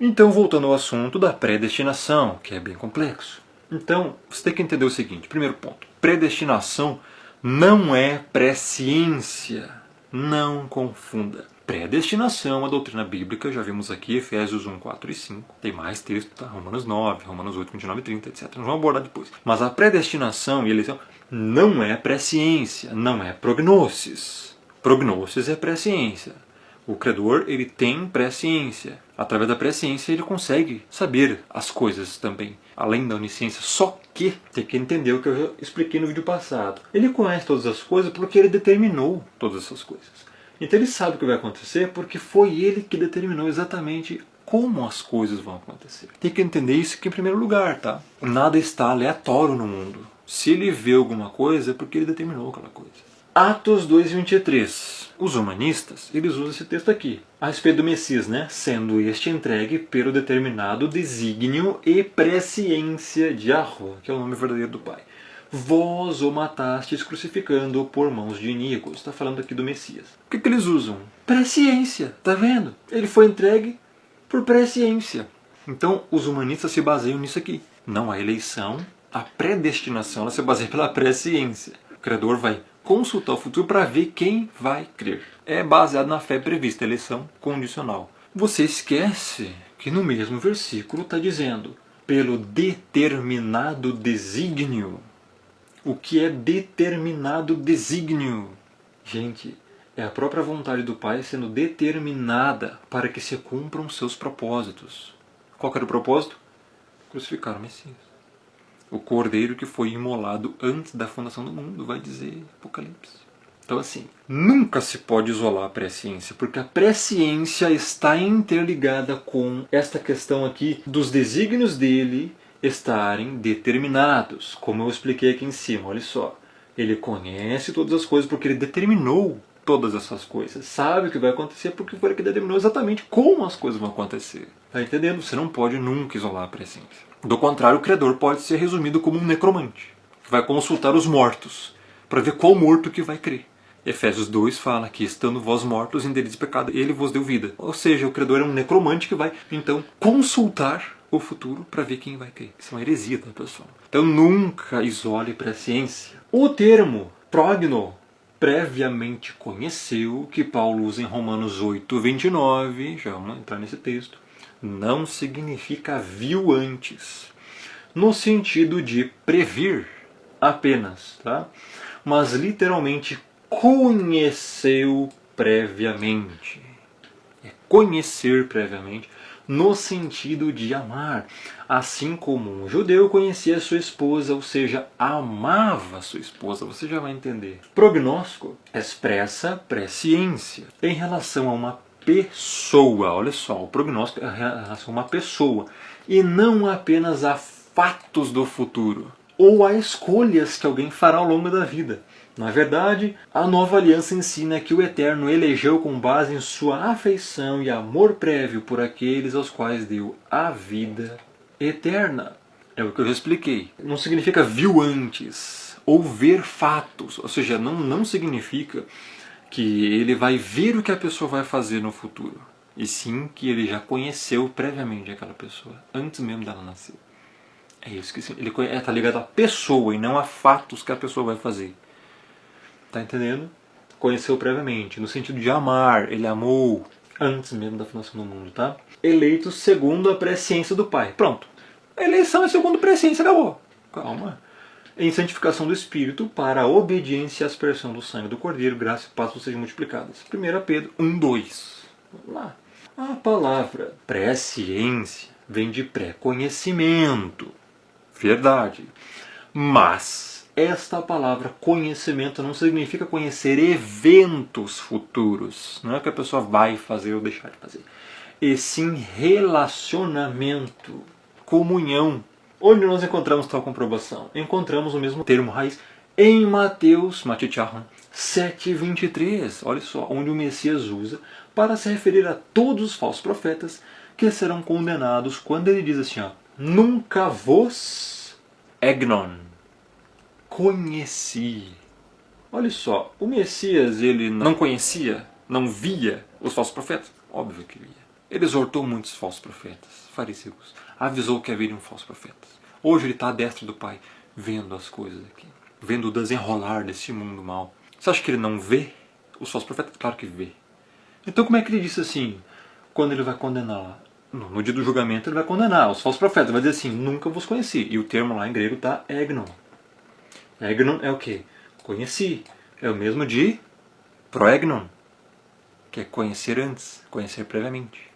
Então, voltando ao assunto da predestinação, que é bem complexo. Então, você tem que entender o seguinte, primeiro ponto. Predestinação não é presciência. Não confunda. Predestinação é uma doutrina bíblica, já vimos aqui Efésios 1, 4 e 5. Tem mais texto, tá? Romanos 9, Romanos 8, 29 e 30, etc. Nós vamos abordar depois. Mas a predestinação e eleição não é presciência, não é prognosis. Prognosis é presciência. O credor, ele tem presciência. Através da presciência ele consegue saber as coisas também, além da onisciência. Só que tem que entender o que eu já expliquei no vídeo passado. Ele conhece todas as coisas porque ele determinou todas essas coisas. Então ele sabe o que vai acontecer porque foi ele que determinou exatamente como as coisas vão acontecer. Tem que entender isso aqui em primeiro lugar, tá? Nada está aleatório no mundo. Se ele vê alguma coisa é porque ele determinou aquela coisa. Atos 2:23. Os humanistas, eles usam esse texto aqui, a respeito do Messias, né? Sendo este entregue pelo determinado desígnio e presciência de Yahweh, que é o nome verdadeiro do Pai. Vós o matastes crucificando-o por mãos de iníquos. Está falando aqui do Messias. O que eles usam? Presciência, tá vendo? Ele foi entregue por presciência. Então, os humanistas se baseiam nisso aqui. Não a eleição, a predestinação, ela se baseia pela presciência. O credor vai consultar o futuro para ver quem vai crer. É baseado na fé prevista, eleição condicional. Você esquece que no mesmo versículo está dizendo pelo determinado desígnio. O que é determinado desígnio? Gente, é a própria vontade do Pai sendo determinada para que se cumpram seus propósitos. Qual era o propósito? Crucificar o Messias. O cordeiro que foi imolado antes da fundação do mundo, vai dizer Apocalipse. Então assim, nunca se pode isolar a presciência, porque a presciência está interligada com esta questão aqui dos desígnios dele estarem determinados, como eu expliquei aqui em cima, olha só. Ele conhece todas as coisas porque ele determinou todas essas coisas. Sabe o que vai acontecer porque foi ele que determinou exatamente como as coisas vão acontecer. Tá entendendo? Você não pode nunca isolar a presciência. Do contrário, o credor pode ser resumido como um necromante, que vai consultar os mortos, para ver qual morto que vai crer. Efésios 2 fala que, estando vós mortos em delitos e pecado, ele vos deu vida. Ou seja, o credor é um necromante que vai, então, consultar o futuro para ver quem vai crer. Isso é uma heresia, tá, pessoal? Então nunca isole presciência. O termo progno, previamente conheceu, que Paulo usa em Romanos 8:29, já vamos entrar nesse texto, não significa viu antes, no sentido de previr apenas, tá? Mas literalmente conheceu previamente. É conhecer previamente, no sentido de amar. Assim como um judeu conhecia sua esposa, ou seja, amava sua esposa. Você já vai entender. Prognóstico expressa presciência em relação a uma pessoa. Olha só, o prognóstico é em relação a uma pessoa. E não apenas a fatos do futuro. Ou a escolhas que alguém fará ao longo da vida. Na verdade, a nova aliança ensina que o Eterno elegeu com base em sua afeição e amor prévio por aqueles aos quais deu a vida eterna. É o que eu já expliquei. Não significa viu antes, ou ver fatos. Ou seja, não significa que ele vai ver o que a pessoa vai fazer no futuro. E sim que ele já conheceu previamente aquela pessoa, antes mesmo dela nascer. É isso que ele está ligado à pessoa e não a fatos que a pessoa vai fazer. Tá entendendo? Conheceu previamente, no sentido de amar, ele amou antes mesmo da fundação do mundo, tá? Eleitos segundo a presciência do Pai. Pronto. A eleição é segundo a presciência, acabou. Calma. Em santificação do Espírito para a obediência e aspersão do sangue do Cordeiro, graça e paz sejam multiplicadas. 1 Pedro 1:2. Vamos lá. A palavra presciência vem de pré-conhecimento. Verdade. Mas esta palavra conhecimento não significa conhecer eventos futuros. Não é o que a pessoa vai fazer ou deixar de fazer. E sim relacionamento, comunhão. Onde nós encontramos tal comprovação? Encontramos o mesmo termo raiz em Mateus 7:23. Olha só, onde o Messias usa para se referir a todos os falsos profetas que serão condenados quando ele diz assim, ó, nunca vos egnon. Conheci. Olha só, o Messias ele não conhecia, não via os falsos profetas? Óbvio que via. Ele exortou muitos falsos profetas, fariseus, avisou que haveriam falsos profetas. Hoje ele está à destra do Pai, vendo as coisas aqui, vendo o desenrolar desse mundo mal. Você acha que ele não vê os falsos profetas? Claro que vê. Então como é que ele disse assim, quando ele vai condenar? No dia do julgamento ele vai condenar os falsos profetas, vai dizer assim, nunca vos conheci. E o termo lá em grego está egnon. Egnon é o quê? Conheci. É o mesmo de proegnon, que é conhecer antes, conhecer previamente.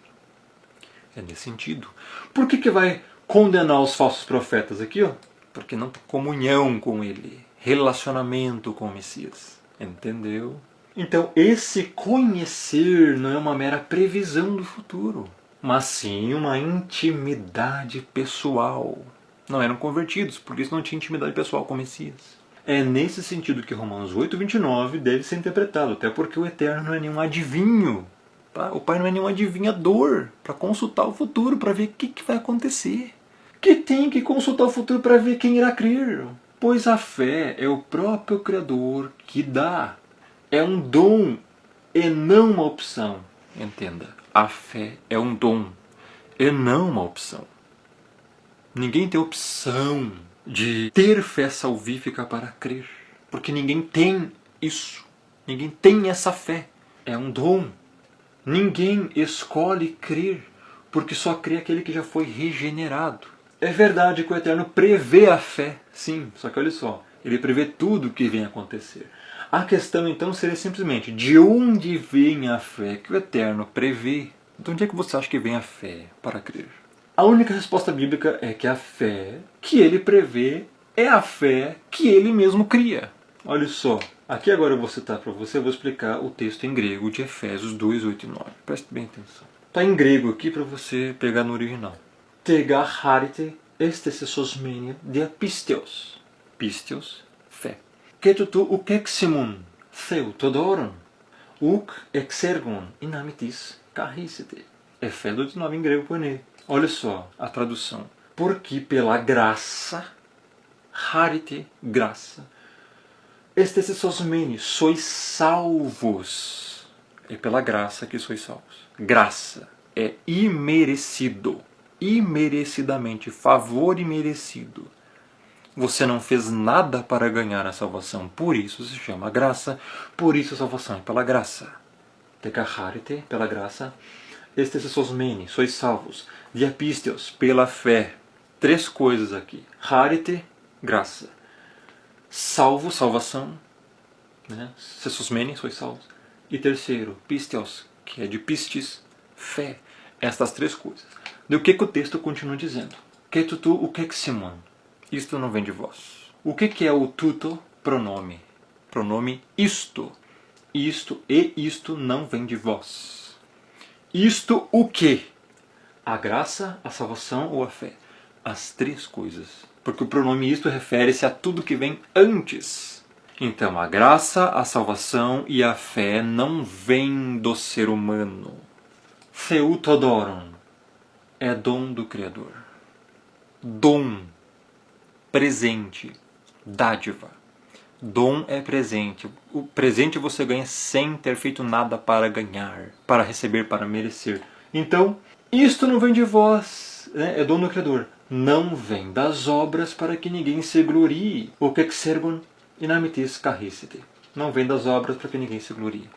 É nesse sentido. Por que vai condenar os falsos profetas aqui? Ó? Porque não tem comunhão com ele, relacionamento com o Messias. Entendeu? Então esse conhecer não é uma mera previsão do futuro, mas sim uma intimidade pessoal. Não eram convertidos, por isso não tinha intimidade pessoal com o Messias. É nesse sentido que Romanos 8:29 deve ser interpretado, até porque o Eterno não é nenhum adivinho. Tá? O Pai não é nenhum adivinhador para consultar o futuro, para ver o que vai acontecer. Que tem que consultar o futuro para ver quem irá crer. Pois a fé é o próprio Criador que dá. É um dom e não uma opção. Entenda, a fé é um dom e não uma opção. Ninguém tem opção de ter fé salvífica para crer. Porque ninguém tem isso. Ninguém tem essa fé. É um dom. Ninguém escolhe crer, porque só crê aquele que já foi regenerado. É verdade que o Eterno prevê a fé, sim, só que olha só, ele prevê tudo o que vem acontecer. A questão então seria simplesmente, de onde vem a fé que o Eterno prevê? De onde é que você acha que vem a fé para crer? A única resposta bíblica é que a fé que ele prevê é a fé que ele mesmo cria. Olha só, aqui agora eu vou citar para você, eu vou explicar o texto em grego de Efésios 2, 8 e 9. Preste bem atenção. Está em grego aqui para você pegar no original. Tega harite estesesosmenia dia pisteos. Pisteos, fé. Ketutu ukeximon theutodoron uk exergon inamitis carricete. É fé 2:9 em grego poene. Olha só a tradução. Porque pela graça, harite, graça, estesesosmeni, sois salvos. É pela graça que sois salvos. Graça é imerecido. Imerecidamente, favor imerecido. Você não fez nada para ganhar a salvação, por isso se chama graça, por isso a salvação é pela graça. Tekacharite, pela graça, estesesosmeni, sois salvos, diapisteos, pela fé. 3 coisas aqui. Harite, graça. Salvo, salvação, né? Sesosmeni, sois salvos. E terceiro, pisteos, que é de pistis, fé. Estas 3 coisas. Do que o texto continua dizendo? Ketutu ukeximon. Isto não vem de vós. O que é o tuto? Pronome. Pronome isto. Isto e isto não vem de vós. Isto o que? A graça, a salvação ou a fé? As 3 coisas. Porque o pronome isto refere-se a tudo que vem antes. Então a graça, a salvação e a fé não vêm do ser humano. Theutodoron é dom do Criador. Dom, presente, dádiva. Dom é presente. O presente você ganha sem ter feito nada para ganhar, para receber, para merecer. Então, isto não vem de vós, né? É dom do Criador. Não vem das obras para que ninguém se glorie. O que exergon inamitis carricete. Não vem das obras para que ninguém se glorie.